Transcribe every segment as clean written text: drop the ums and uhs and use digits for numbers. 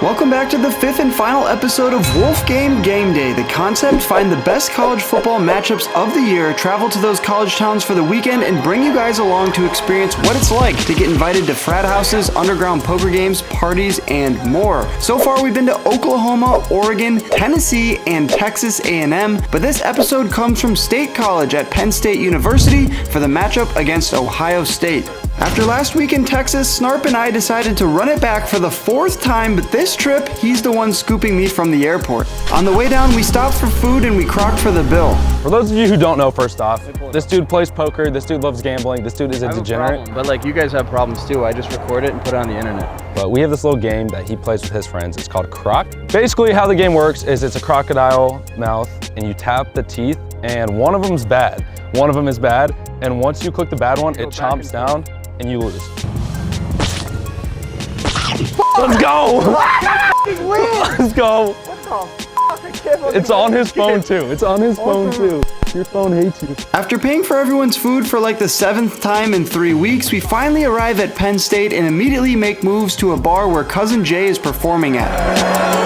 Welcome back to the fifth and final episode of Wolfgang Game Day. The concept: find the best college football matchups of the year, travel to those college towns for the weekend, and bring you guys along to experience what it's like to get invited to frat houses, underground poker games, parties, and more. So far, we've been to Oklahoma, Oregon, Tennessee, and Texas A&M, but this episode comes from State College at Penn State University for the matchup against Ohio State. After last week in Texas, Snarp and I decided to run it back for the fourth time, but this trip, he's the one scooping me from the airport. On the way down, we stopped for food and we crocked for the bill. For those of you who don't know, first off, this dude plays poker, this dude loves gambling, this dude is a degenerate. But like, you guys have problems too. I just record it and put it on the internet. But we have this little game that he plays with his friends. It's called Croc. Basically, how the game works is it's a crocodile mouth and you tap the teeth, and one of them is bad. One of them is bad, and once you click the bad one, it chomps down and you lose. Let's go! Let's go! What the fuck? It's on his phone too. It's on his phone too. Your phone hates you. After paying for everyone's food for like the 7th time in 3 weeks, we finally arrive at Penn State and immediately make moves to a bar where Cousin Jay is performing at.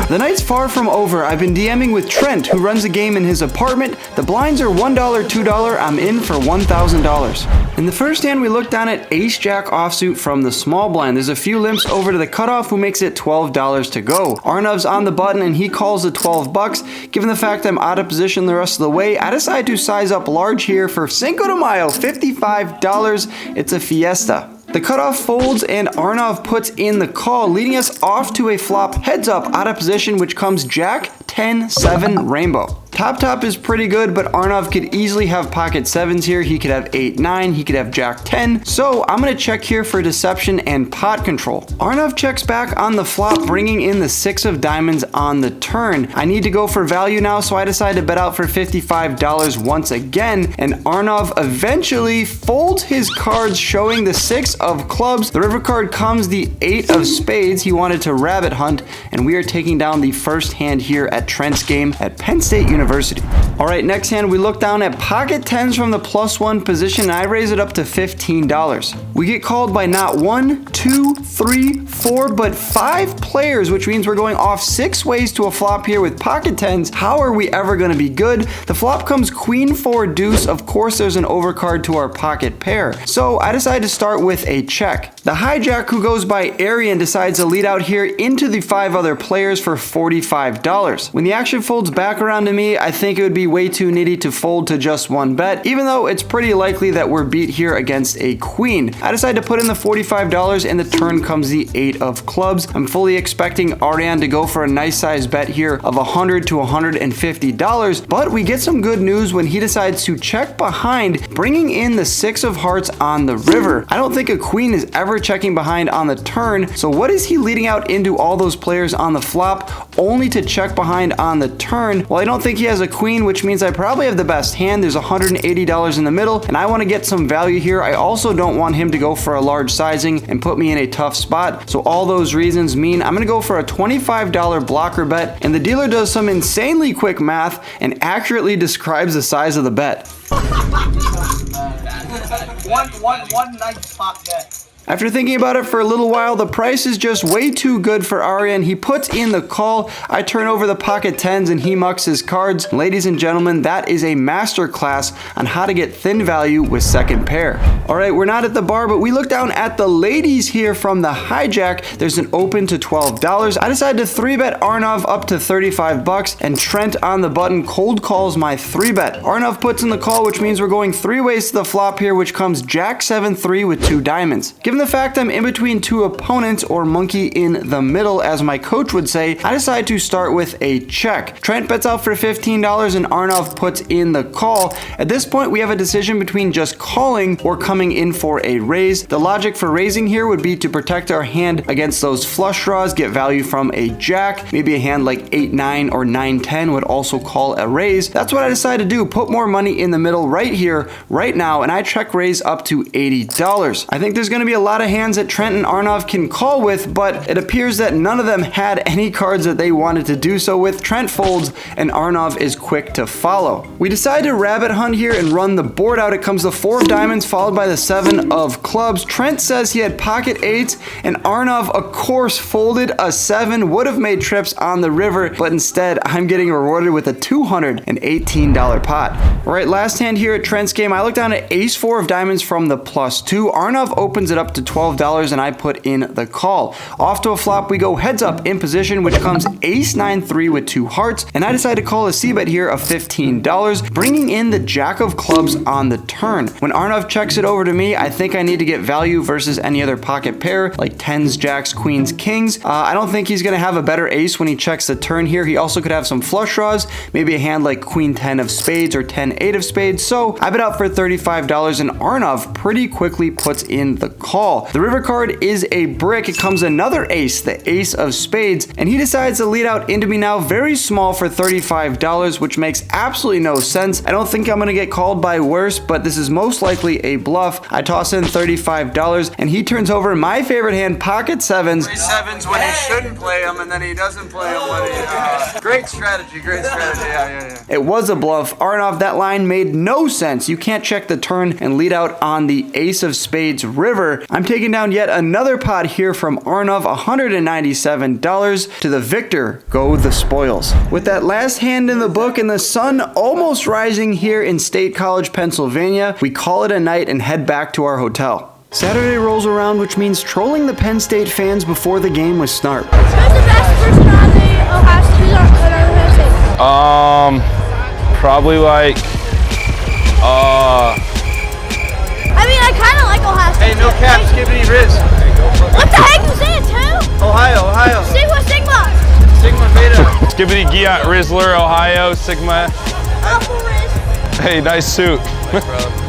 The night's far from over. I've been DMing with Trent, who runs a game in his apartment. The blinds are $1, $2. I'm in for $1,000. In the first hand, we look down at Ace-Jack offsuit from the small blind. There's a few limps over to the cutoff, who makes it $12 to go. Arnav's on the button and he calls the 12 bucks. Given the fact I'm out of position the rest of the way, I decide to size up large here for Cinco de Mayo, $55. It's a fiesta. The cutoff folds and Arnav puts in the call, leading us off to a flop heads up out of position, which comes Jack 10-7 rainbow. Top is pretty good, but Arnav could easily have pocket 7s here. He could have 8-9, he could have Jack 10. So I'm gonna check here for deception and pot control. Arnav checks back on the flop, bringing in the 6 of diamonds on the turn. I need to go for value now, so I decide to bet out for $55 once again, and Arnav eventually folds his cards, showing the 6 of clubs. The river card comes the 8 of spades. He wanted to rabbit hunt, and we are taking down the first hand here at Trent's game at Penn State University. All right, next hand, we look down at pocket 10s from the +1 position, and I raise it up to $15. We get called by not 1, 2, 3, 4, but 5 players, which means we're going off 6 ways to a flop here with pocket 10s. How are we ever going to be good? The flop comes queen 4 deuce. Of course, there's an overcard to our pocket pair. So I decide to start with a check. The hijack, who goes by Arian, decides to lead out here into the 5 other players for $45. When the action folds back around to me, I think it would be way too nitty to fold to just one bet, even though it's pretty likely that we're beat here against a queen. I decide to put in the $45, and the turn comes the 8 of clubs. I'm fully expecting Arian to go for a nice size bet here of $100 to $150, but we get some good news when he decides to check behind, bringing in the 6 of hearts on the river. I don't think a queen is ever checking behind on the turn, so what is he leading out into all those players on the flop, only to check behind on the turn? Well, I don't think he has a queen, which means I probably have the best hand. There's $180 in the middle, and I want to get some value here. I also don't want him to go for a large sizing and put me in a tough spot. So all those reasons mean I'm going to go for a $25 blocker bet, and the dealer does some insanely quick math and accurately describes the size of the bet. One nice pop bet. After thinking about it for a little while, the price is just way too good for Arian. He puts in the call, I turn over the pocket 10s, and he mucks his cards. Ladies and gentlemen, that is a master class on how to get thin value with second pair. All right, we're not at the bar, but we look down at the ladies here from the hijack. There's an open to $12. I decide to 3-bet Arnav up to $35, and Trent on the button cold calls my 3-bet. Arnav puts in the call, which means we're going 3 ways to the flop here, which comes Jack 7-3 with 2 diamonds. Given Given the fact I'm in between two opponents, or monkey in the middle as my coach would say, I decide to start with a check. Trent bets out for $15 and Arnav puts in the call. At this point we have a decision between just calling or coming in for a raise. The logic for raising here would be to protect our hand against those flush draws, get value from a jack. Maybe a hand like 8-9 or 9-10 would also call a raise. That's what I decided to do, put more money in the middle right here, right now, and I check raise up to $80. I think there's going to be a lot of hands that Trent and Arnav can call with, but it appears that none of them had any cards that they wanted to do so with. Trent folds and Arnav is quick to follow. We decide to rabbit hunt here and run the board out. It comes the 4 of diamonds followed by the 7 of clubs. Trent says he had pocket 8s and Arnav of course folded a 7, would have made trips on the river, but instead I'm getting rewarded with a $218 pot. All right, last hand here at Trent's game, I look down at ace 4 of diamonds from the +2. Arnav opens it up to $12 and I put in the call. Off to a flop we go heads up in position, which comes ace 9-3 with 2 hearts, and I decide to call a c-bet here of $15, bringing in the jack of clubs on the turn. When Arnav checks it over to me, I think I need to get value versus any other pocket pair like 10s, jacks, queens, kings. I don't think he's going to have a better ace when he checks the turn here. He also could have some flush draws, maybe a hand like queen 10 of spades or 10-8 of spades, so I bet out for $35 and Arnav pretty quickly puts in the call. The river card is a brick. It comes another ace, the ace of spades, and he decides to lead out into me now very small for $35, which makes absolutely no sense. I don't think I'm going to get called by worse, but this is most likely a bluff. I toss in $35 and he turns over my favorite hand, pocket 7s. 3 7s when he shouldn't play them, and then he doesn't play them when he... Great strategy, yeah. It was a bluff. Arnav, that line made no sense. You can't check the turn and lead out on the ace of spades river. I'm taking down yet another pot here from Arnav, $197. To the victor go the spoils. With that last hand in the book and the sun almost rising here in State College, Pennsylvania, we call it a night and head back to our hotel. Saturday rolls around, which means trolling the Penn State fans before the game with snark. Who's the best person on the Ohio State? Probably like, I mean, I kind of like Ohio State. Hey, no cap, skibbity Riz. What the heck is it, too? Ohio. Sigma. Sigma Beta. Skibbity Giat Rizzler, Ohio, Sigma. Apple Riz. Hey, nice suit.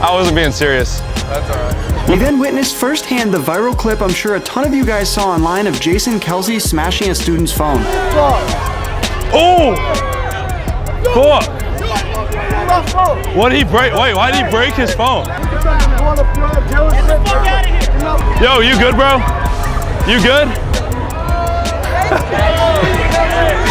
I wasn't being serious. That's alright. We then witnessed firsthand the viral clip I'm sure a ton of you guys saw online of Jason Kelsey smashing a student's phone. Oh! Fuck! What did he break? Wait, why did he break his phone? Yo, you good, bro? You good?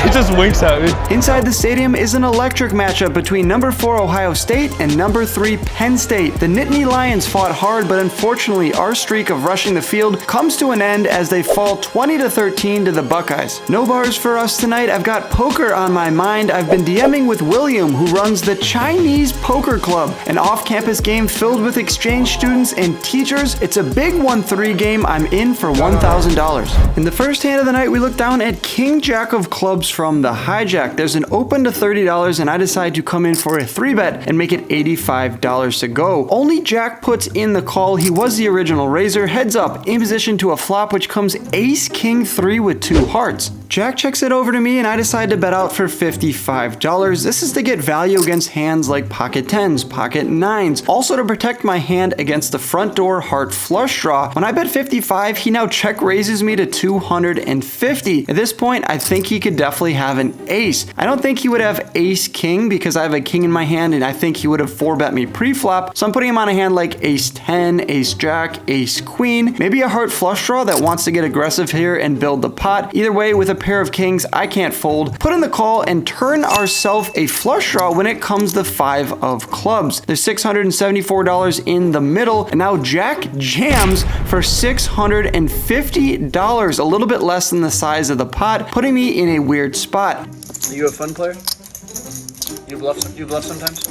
He just winks at me. Inside the stadium is an electric matchup between number 4 Ohio State and number 3 Penn State. The Nittany Lions fought hard, but unfortunately our streak of rushing the field comes to an end as they fall 20-13 to the Buckeyes. No bars for us tonight. I've got poker on my mind. I've been DMing with William, who runs the Chinese Poker Club, an off-campus game filled with exchange students and teachers. It's a big 1-3 game. I'm in for $1,000. In the first hand of the night, we look down at King Jack of clubs from the hijack. There's an open to $30 and I decide to come in for a 3-bet and make it $85 to go. Only Jack puts in the call. He was the original raiser. Heads up in position to a flop, which comes ace king 3 with 2 hearts. Jack checks it over to me and I decide to bet out for $55. This is to get value against hands like pocket 10s, pocket 9s. Also to protect my hand against the front door heart flush draw. When I bet 55, he now check raises me to 250. At this point, I think he could definitely have an ace. I don't think he would have ace king because I have a king in my hand and I think he would have 4-bet me pre-flop. So I'm putting him on a hand like ace 10, ace jack, ace queen, maybe a heart flush draw that wants to get aggressive here and build the pot. Either way, with a pair of kings, I can't fold. Put in the call and turn ourselves a flush draw when it comes the 5 of clubs. There's $674 in the middle, and now Jack jams for $650, a little bit less than the size of the pot, putting me in a weird spot. Are you a fun player? You bluff sometimes?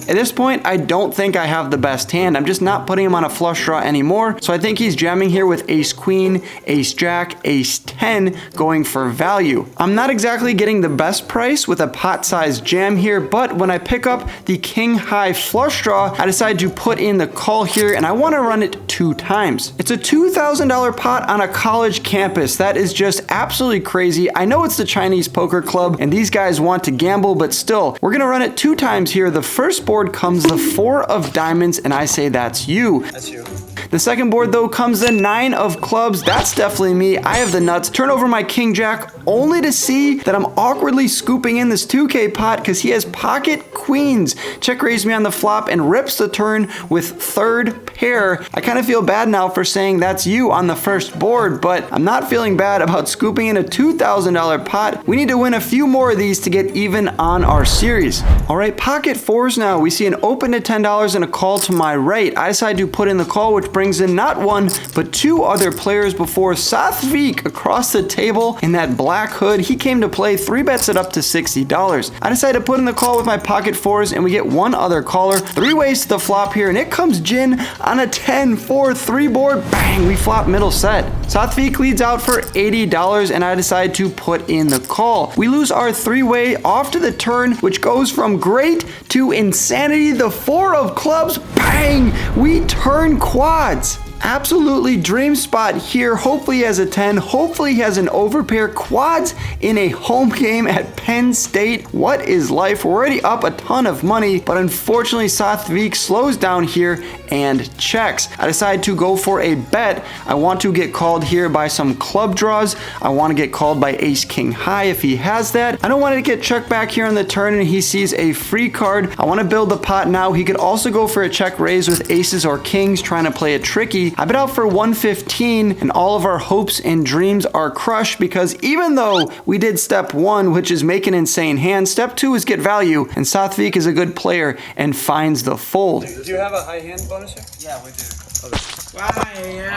At this point, I don't think I have the best hand. I'm just not putting him on a flush draw anymore. So I think he's jamming here with ace queen, ace jack, ace 10, going for value. I'm not exactly getting the best price with a pot size jam here, but when I pick up the king high flush draw, I decide to put in the call here, and I want to run it 2 times. It's a $2,000 pot on a college campus. That is just absolutely crazy. I know it's the Chinese Poker Club and these guys want to gamble, but still, we're gonna run it 2 times here. The first board comes the 4 of diamonds, and I say that's you. That's you. The second board though comes the 9 of clubs. That's definitely me. I have the nuts. Turn over my king jack only to see that I'm awkwardly scooping in this 2K pot because he has pocket queens. Check raise me on the flop and rips the turn with third pair. I kind of feel bad now for saying that's you on the first board, but I'm not feeling bad about scooping in a $2,000 pot. We need to win a few more of these to get even on our series. All right, pocket 4s now. We see an open to $10 and a call to my right. I decide to put in the call, which brings in not 1, but 2 other players before Satvik across the table in that black hood. He came to play, 3 bets it up to $60. I decide to put in the call with my pocket 4s, and we get 1 other caller. 3 ways to the flop here, and it comes gin on a 10-4-3 board. Bang, we flop middle set. Satvik leads out for $80, and I decide to put in the call. We lose our 3-way off to the turn, which goes from great to insanity. The 4 of clubs, bang, we turn quads. Absolutely dream spot here. Hopefully he has a 10. Hopefully he has an overpair. Quads in a home game at Penn State. What is life? We're already up a ton of money, but unfortunately Satvik slows down here and checks. I decide to go for a bet. I want to get called here by some club draws. I want to get called by ace king high if he has that. I don't want to get checked back here on the turn and he sees a free card. I want to build the pot now. He could also go for a check raise with aces or kings, trying to play it tricky. I bet out for 115 and all of our hopes and dreams are crushed because even though we did step 1, which is make an insane hand, step 2 is get value, and Satvik is a good player and finds the fold. Do you have a high hand bonus here? Yeah, we do. Okay. Why, yeah.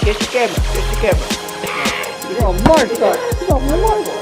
Get the camera. Get the camera. You're a monster. You're a monster.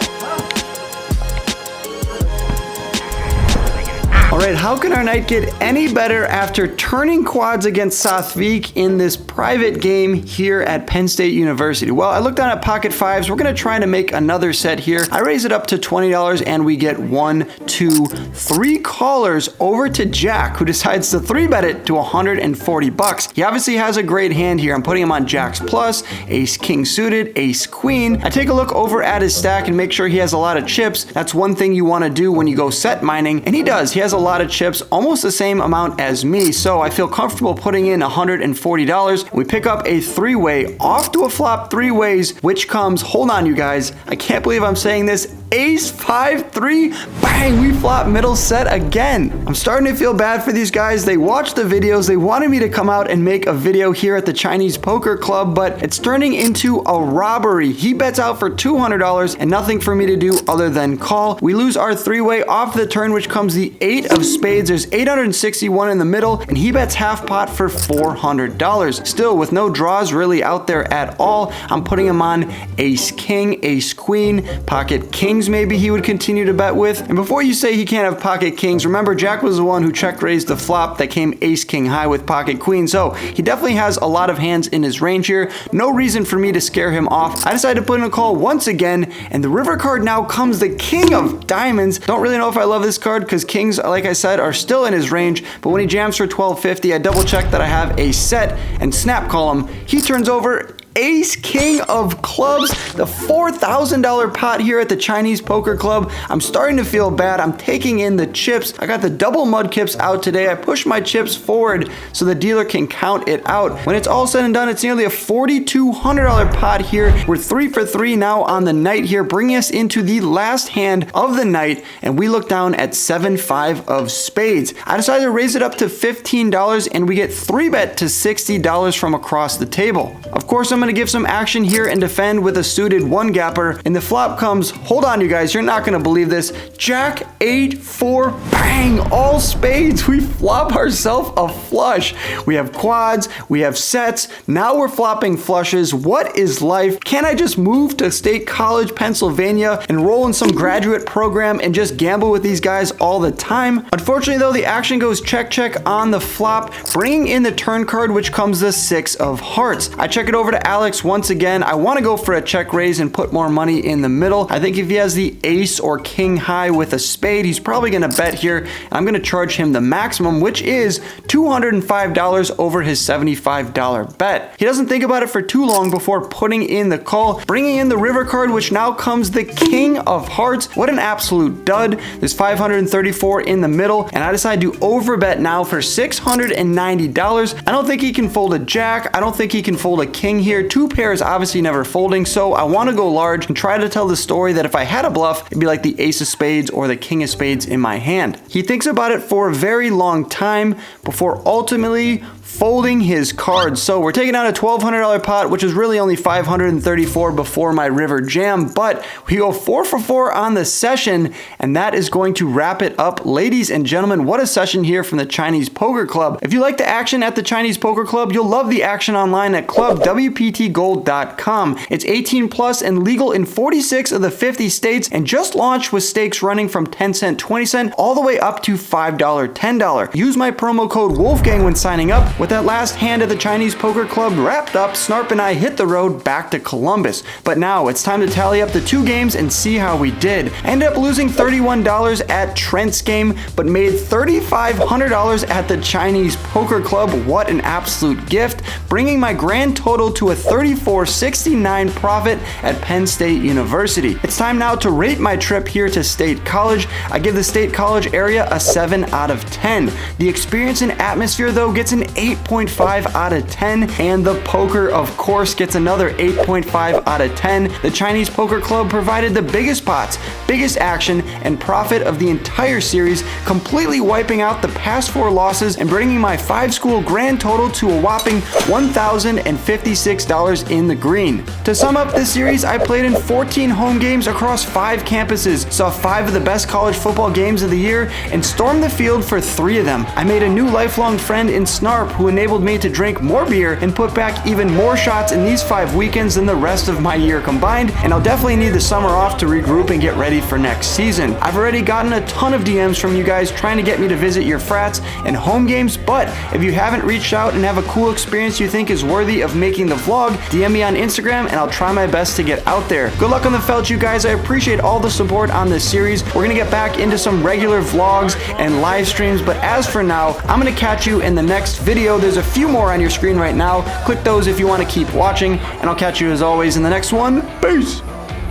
All right, how can our night get any better after turning quads against Satvik in this private game here at Penn State University? Well, I looked down at pocket 5s. We're gonna try to make another set here. I raise it up to $20 and we get 1, 2, 3 callers over to Jack, who decides to 3-bet it to $140. He obviously has a great hand here. I'm putting him on jacks plus, ace king suited, ace queen. I take a look over at his stack and make sure he has a lot of chips. That's one thing you wanna do when you go set mining, and he does. He has a lot of chips, almost the same amount as me, so I feel comfortable putting in $140. We pick up a 3-way off to a flop 3 ways, which comes, hold on you guys, I can't believe I'm saying this, ace 5-3, bang, we flop middle set again. I'm starting to feel bad for these guys. They watched the videos, they wanted me to come out and make a video here at the Chinese Poker Club, but it's turning into a robbery. He bets out for $200 and nothing for me to do other than call. We lose our 3-way off the turn, which comes the 8 of spades. There's 861 in the middle, and he bets half pot for $400. Still, with no draws really out there at all, I'm putting him on ace king, ace queen, pocket kings maybe he would continue to bet with. And before you say he can't have pocket kings, remember Jack was the one who check raised the flop that came ace king high with pocket queen, so he definitely has a lot of hands in his range here. No reason for me to scare him off. I decided to put in a call once again, and the river card now comes the king of diamonds. Don't really know if I love this card because kings, like I said, are still in his range, but when he jams for $12.50, I double check that I have a set and snap call him. He turns over ace king of clubs, the $4,000 pot here at the Chinese Poker Club. I'm starting to feel bad. I'm taking in the chips. I got the double mud kips out today. I push my chips forward so the dealer can count it out. When it's all said and done, it's nearly a $4,200 pot here. We're 3 for 3 now on the night here, bringing us into the last hand of the night, and we look down at 7-5 of spades. I decided to raise it up to $15, and we get 3-bet to $60 from across the table. Of course, I'm going to give some action here and defend with a suited one gapper. And the flop comes, hold on you guys, you're not going to believe this, Jack 8-4, bang, all spades. We flop ourselves a flush. We have quads, we have sets, now we're flopping flushes. What is life? Can't I just move to State College, Pennsylvania, enroll in some graduate program and just gamble with these guys all the time? Unfortunately though, the action goes check check on the flop, bringing in the turn card, which comes the 6 of hearts. I check it over to Alex once again. I want to go for a check raise and put more money in the middle. I think if he has the ace or king high with a spade, he's probably going to bet here. I'm going to charge him the maximum, which is $205 over his $75 bet. He doesn't think about it for too long before putting in the call, bringing in the river card, which now comes the king of hearts. What an absolute dud. There's 534 in the middle, and I decide to overbet now for $690. I don't think he can fold a jack. I don't think he can fold a king here. Two pairs obviously never folding, so I want to go large and try to tell the story that if I had a bluff, it'd be like the ace of spades or the king of spades in my hand. He thinks about it for a very long time before ultimately folding his cards. So we're taking out a $1,200 pot, which is really only $534 before my river jam, but we go 4 for 4 on the session, and that is going to wrap it up. Ladies and gentlemen, what a session here from the Chinese Poker Club. If you like the action at the Chinese Poker Club, you'll love the action online at clubwptgold.com. It's 18 plus and legal in 46 of the 50 states, and just launched with stakes running from 10 cent, 20 cent, all the way up to $5, $10. Use my promo code Wolfgang when signing up. With that last hand at the Chinese Poker Club wrapped up, Snarp and I hit the road back to Columbus. But now it's time to tally up the 2 games and see how we did. I ended up losing $31 at Trent's game, but made $3,500 at the Chinese Poker Club. What an absolute gift, bringing my grand total to a $34.69 profit at Penn State University. It's time now to rate my trip here to State College. I give the State College area a 7 out of 10. The experience and atmosphere though gets an 8.5 out of 10, and the poker of course gets another 8.5 out of 10. The Chinese Poker Club provided the biggest pots, biggest action, and profit of the entire series, completely wiping out the past 4 losses and bringing my 5-school grand total to a whopping $1,056 in the green. To sum up this series, I played in 14 home games across 5 campuses, saw 5 of the best college football games of the year, and stormed the field for 3 of them. I made a new lifelong friend in Snarp, who enabled me to drink more beer and put back even more shots in these 5 weekends than the rest of my year combined, and I'll definitely need the summer off to regroup and get ready for next season. I've already gotten a ton of DMs from you guys trying to get me to visit your frats and home games, but if you haven't reached out and have a cool experience you think is worthy of making the vlog, DM me on Instagram and I'll try my best to get out there. Good luck on the felt, you guys. I appreciate all the support on this series. We're gonna get back into some regular vlogs and live streams, but as for now, I'm gonna catch you in the next video. There's a few more on your screen right now. Click those if you want to keep watching, and I'll catch you as always in the next one. Peace!